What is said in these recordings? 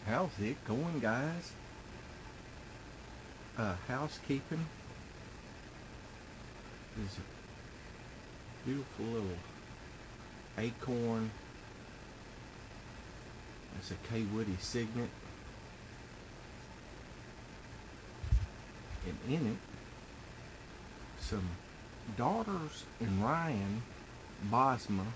How's it going, guys? Housekeeping is a beautiful little acorn. It's a kaywoodie signet, and in it, some daughters in Ryan Basma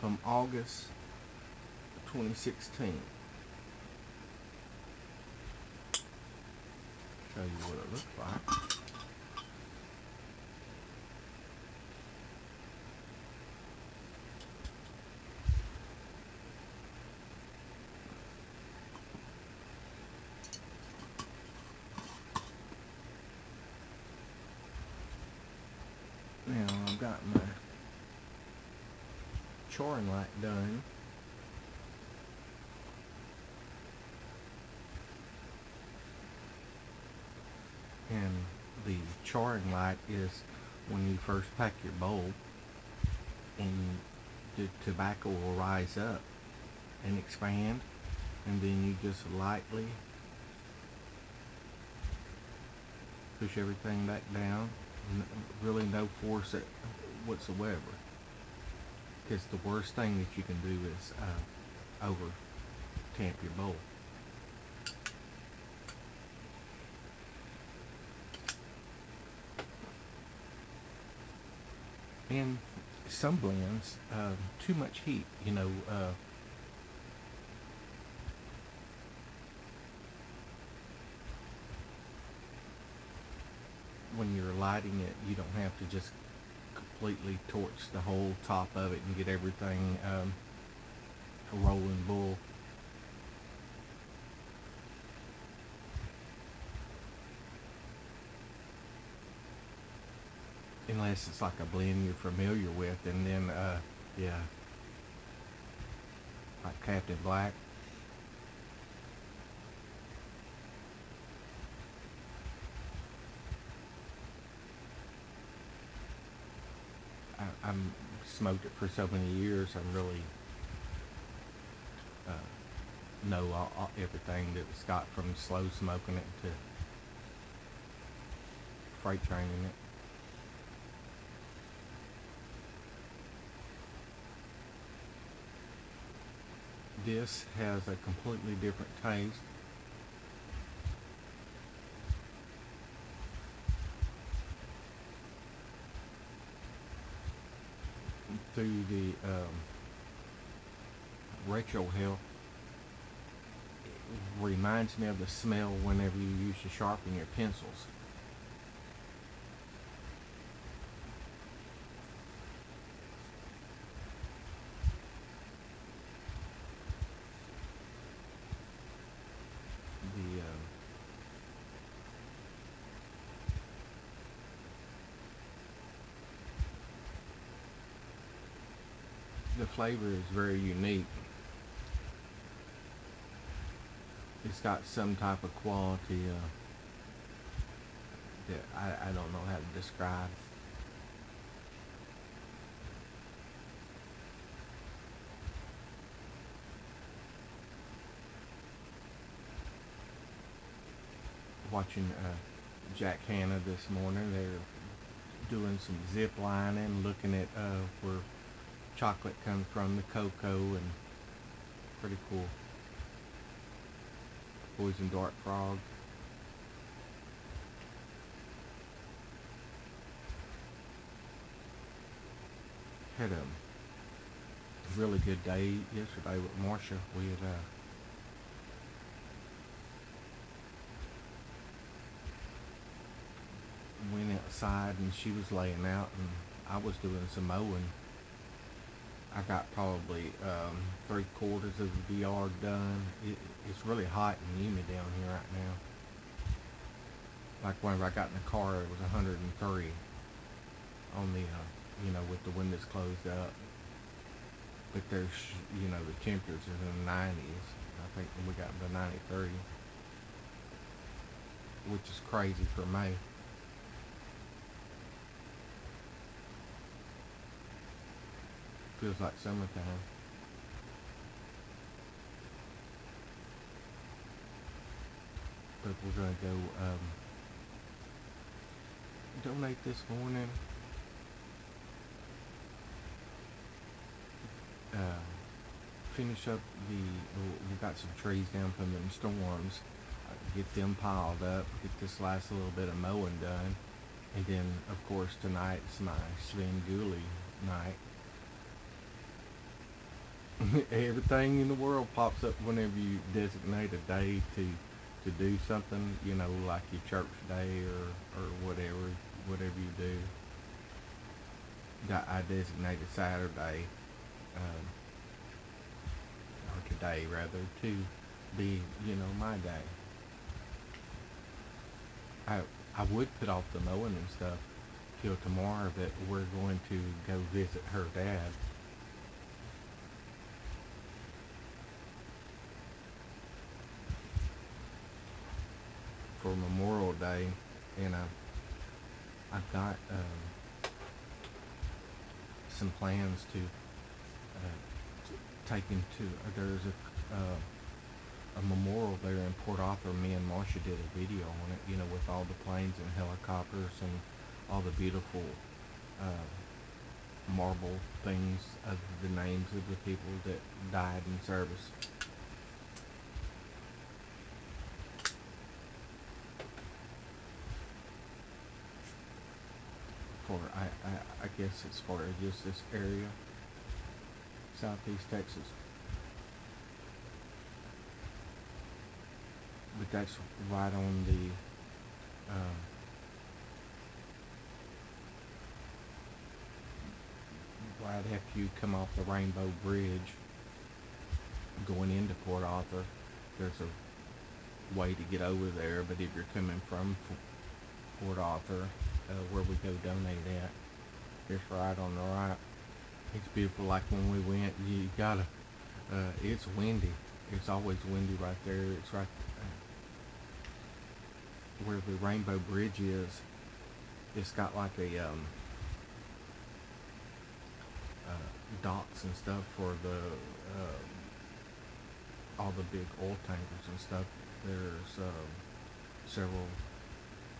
from August 2016. Show you what it looks like. Now I've got my charring light done. And the charring light is when you first pack your bowl, and the tobacco will rise up and expand, and then you just lightly push everything back down. Really no force whatsoever, because the worst thing that you can do is over tamp your bowl. And some blends, too much heat, when you're lighting it, you don't have to just completely torch the whole top of it and get everything a rolling bull. Unless it's like a blend you're familiar with, and then yeah, like Captain Black. I'm smoked it for so many years. I really know everything that was got from slow smoking it to freight training it. This has a completely different taste. Through the retro hill, it reminds me of the smell whenever you use to sharpen your pencils. The flavor is very unique. It's got some type of quality that I don't know how to describe. Watching Jack Hanna this morning, they're doing some zip lining, looking at where chocolate comes from, the cocoa, and pretty cool. Poison dart frog. Had a really good day yesterday with Marcia. We had went outside, and she was laying out, and I was doing some mowing. I got probably 3/4 of the yard done. It's really hot and humid down here right now. Like whenever I got in the car, it was 103 on the, with the windows closed up. But there's, the temperatures in the 90s. I think we got to 93, which is crazy for me. Feels like summertime. but we're gonna go donate this morning. Uh, Finish up we got some trees down from them storms. Get them piled up. Get this last little bit of mowing done, and then of course tonight's my Svengoolie night. Everything in the world pops up whenever you designate a day to do something, like your church day or whatever you do. I designated Saturday, or today rather, to be, my day. I would put off the mowing and stuff till tomorrow, but we're going to go visit her dad. For Memorial Day, and I've got some plans to take him to. There's a memorial there in Port Arthur. Me and Marcia did a video on it, with all the planes and helicopters and all the beautiful marble things of the names of the people that died in service. For I guess it's for just this area, Southeast Texas. But that's right on the right after you come off the Rainbow Bridge going into Port Arthur. There's a way to get over there, but if you're coming from Port Arthur, where we go donate at, it's right on the right. It's beautiful. Like when we went, you gotta, it's windy. It's always windy right there. It's right where the Rainbow Bridge is. It's got like a docks and stuff for the all the big oil tankers and stuff. There's several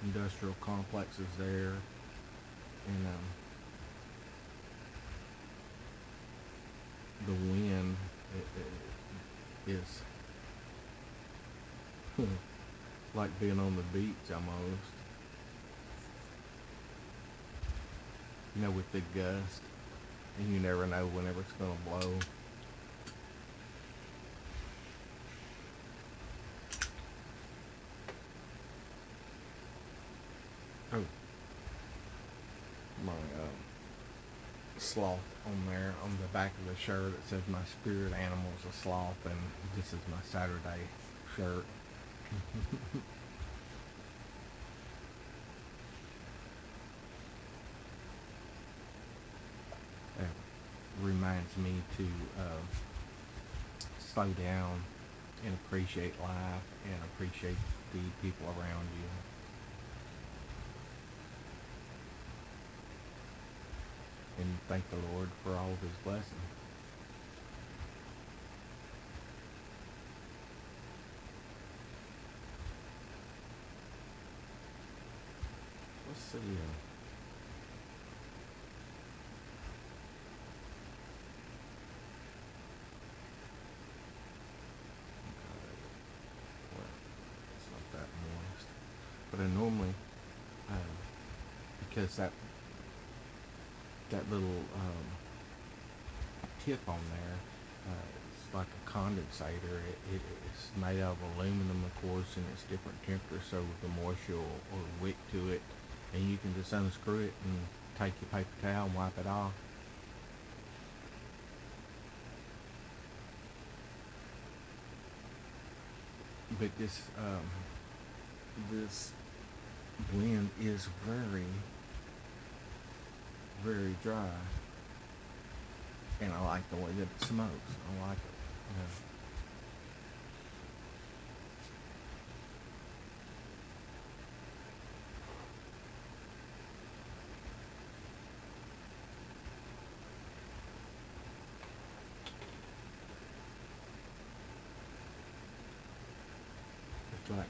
industrial complexes there, and the wind is like being on the beach almost. With the gust, and you never know whenever it's gonna blow. Oh, my sloth on there on the back of the shirt. It says my spirit animal's a sloth, and this is my Saturday shirt. Reminds me to slow down and appreciate life and appreciate the people around you. And thank the Lord for all of His blessings. Let's see. It's not that moist, but I normally, because that little tip on there, it's like a condensator. It's made out of aluminum, of course, and it's different temperature, so the moisture or wick to it, and you can just unscrew it and take your paper towel and wipe it off. But this blend is very, very dry, and I like the way that it smokes. I like it. It's like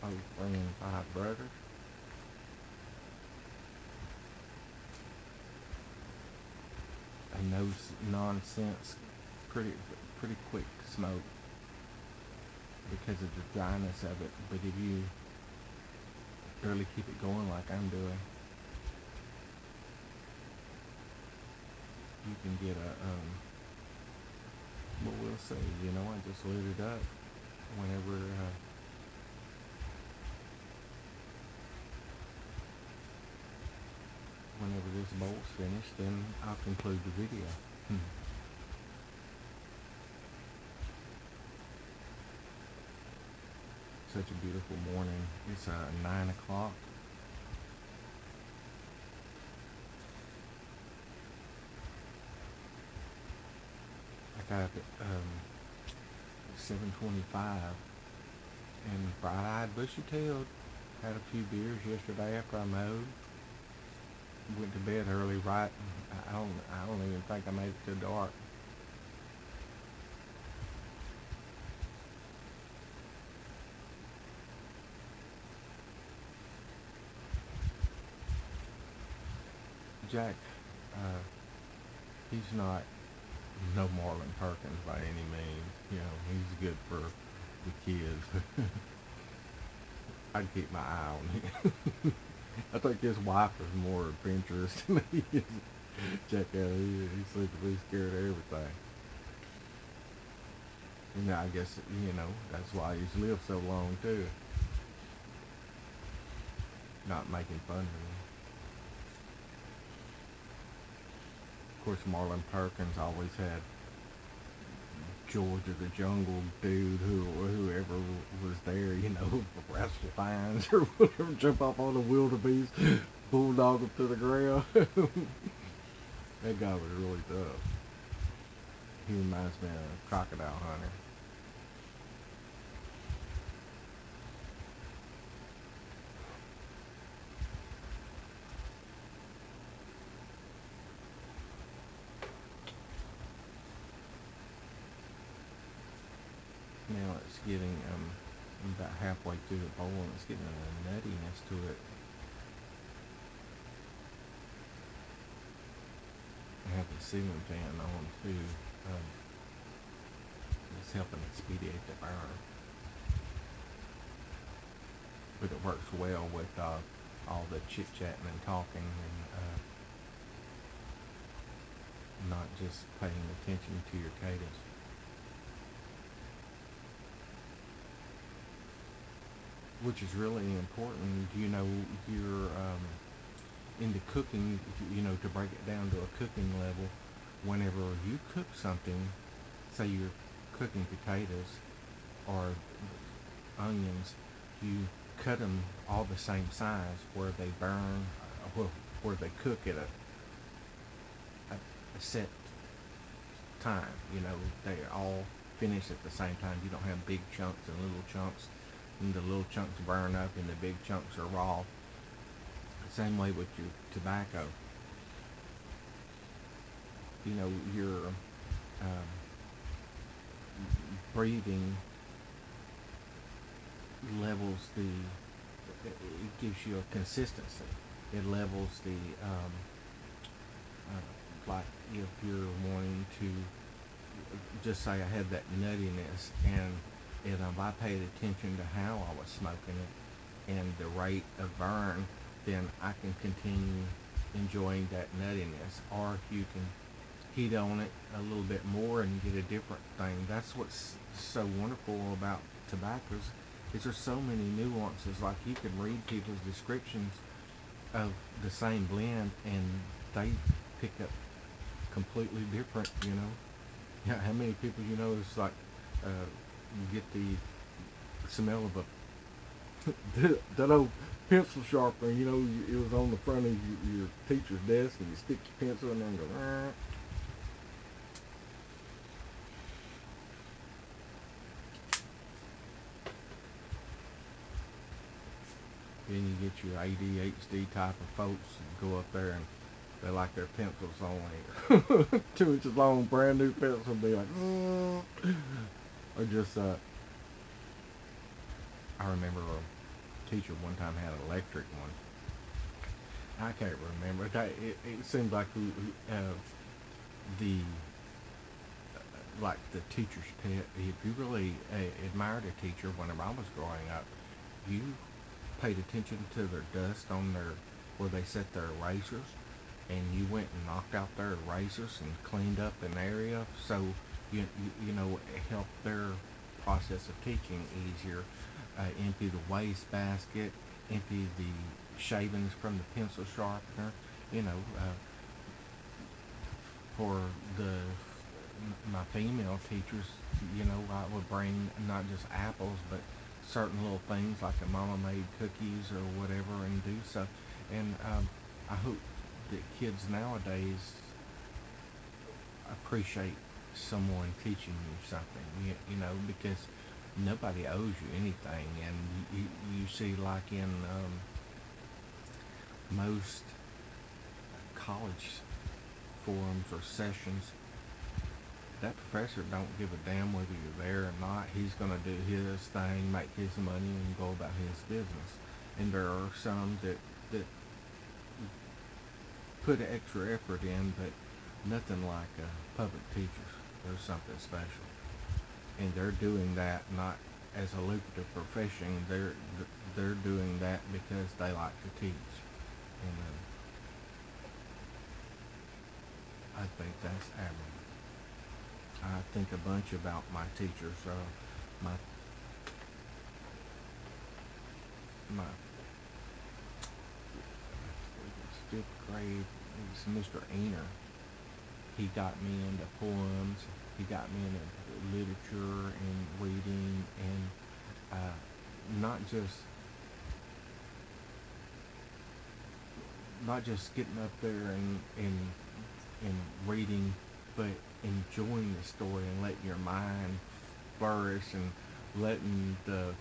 Oh, friend, five brothers. A no nonsense, pretty quick smoke because of the dryness of it. But if you really keep it going like I'm doing, you can get a well, we'll see. You know, I just lit it up whenever whenever this bowl's finished, then I'll conclude the video. Such a beautiful morning. It's 9 o'clock. I got up at 7:25 and bright-eyed, bushy-tailed. Had a few beers yesterday after I mowed. Went to bed early, right? I don't even think I made it till dark. Jack, uh, he's not no Marlon Perkins by any means. You know, he's good for the kids. I'd keep my eye on him. I think his wife is more adventurous than he is. Check out, he seems to be scared of everything. And I guess, you know, that's why he's lived so long too. Not making fun of him. Of course, Marlon Perkins always had George of the Jungle dude, whoever was there, you know, Rascal Fines or whatever, jump up on the wildebeest, bulldog him to the ground. That guy was really tough. He reminds me of a crocodile hunter. Now it's getting about halfway through the bowl and it's getting a nuttiness to it. I have the ceiling fan on too. It's helping expedite the burn, but it works well with all the chit chatting and talking and not just paying attention to your cadence. Which is really important. You know, you're into cooking, you know, to break it down to a cooking level. Whenever you cook something, say you're cooking potatoes or onions, you cut them all the same size where they burn, where they cook at a set time. You know, they all finish at the same time. You don't have big chunks and little chunks, and the little chunks burn up and the big chunks are raw. Same way with your tobacco. You know, your breathing levels it gives you a consistency. It levels like if you're wanting to, just say I had that nuttiness, and if I paid attention to how I was smoking it and the rate of burn, then I can continue enjoying that nuttiness. Or you can heat on it a little bit more and get a different thing. That's what's so wonderful about tobaccos, is there's so many nuances. Like, you can read people's descriptions of the same blend and they pick up completely different, you know. Yeah, how many people, you know, is like you get the smell of a that old pencil sharpener, you know, it was on the front of your teacher's desk, and you stick your pencil in there and go, ah. Then you get your ADHD type of folks and go up there and they like their pencils only 2 inches long, brand new pencil, be like, or just I remember teacher one time had an electric one. I can't remember. It seemed like the like the teacher's pet. If you really admired a teacher whenever I was growing up, you paid attention to their dust on their where they set their erasers, and you went and knocked out their erasers and cleaned up an area so you know it helped their process of teaching easier. Empty the waste basket, empty the shavings from the pencil sharpener. You know, for my female teachers, you know, I would bring not just apples, but certain little things like a mama made cookies or whatever, and do so. And I hope that kids nowadays appreciate someone teaching you something, you know, because nobody owes you anything. And you see, like in most college forums or sessions, that professor don't give a damn whether you're there or not. He's going to do his thing, make his money, and go about his business. And there are some that put extra effort in, but nothing like public teachers. There's something special, and they're doing that not as a lucrative profession. They're doing that because they like to teach, and I think that's admirable. I think a bunch about my teachers. My my fifth grade, it was Mr. Einer. He got me into poems. He got me into literature and reading, and not just not just getting up there and reading, but enjoying the story and letting your mind flourish and letting the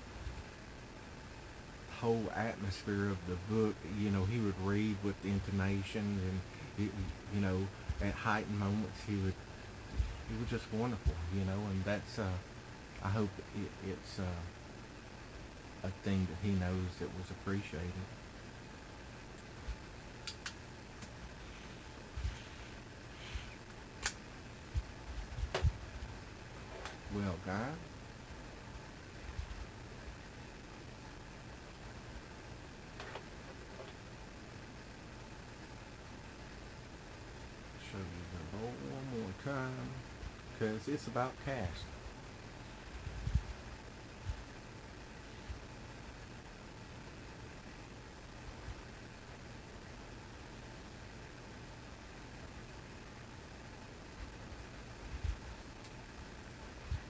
whole atmosphere of the book. You know, he would read with the intonation, and you know, at heightened moments, he was just wonderful. You know, and that's I hope it's a thing that he knows that was appreciated. Well, guys, show you the bowl one more time, because it's about cast.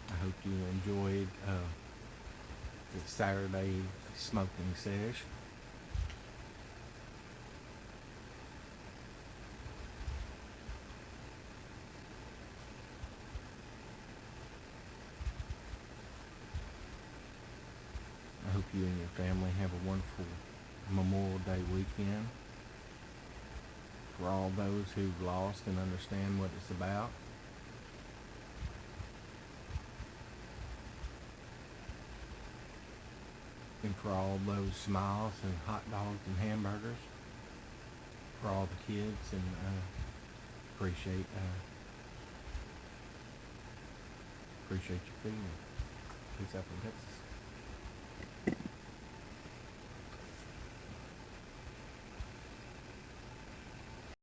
I hope you enjoyed the Saturday smoking sesh. I hope you and your family have a wonderful Memorial Day weekend. For all those who've lost and understand what it's about, and for all those smiles and hot dogs and hamburgers, for all the kids, and appreciate appreciate your feeling. Peace out from Texas.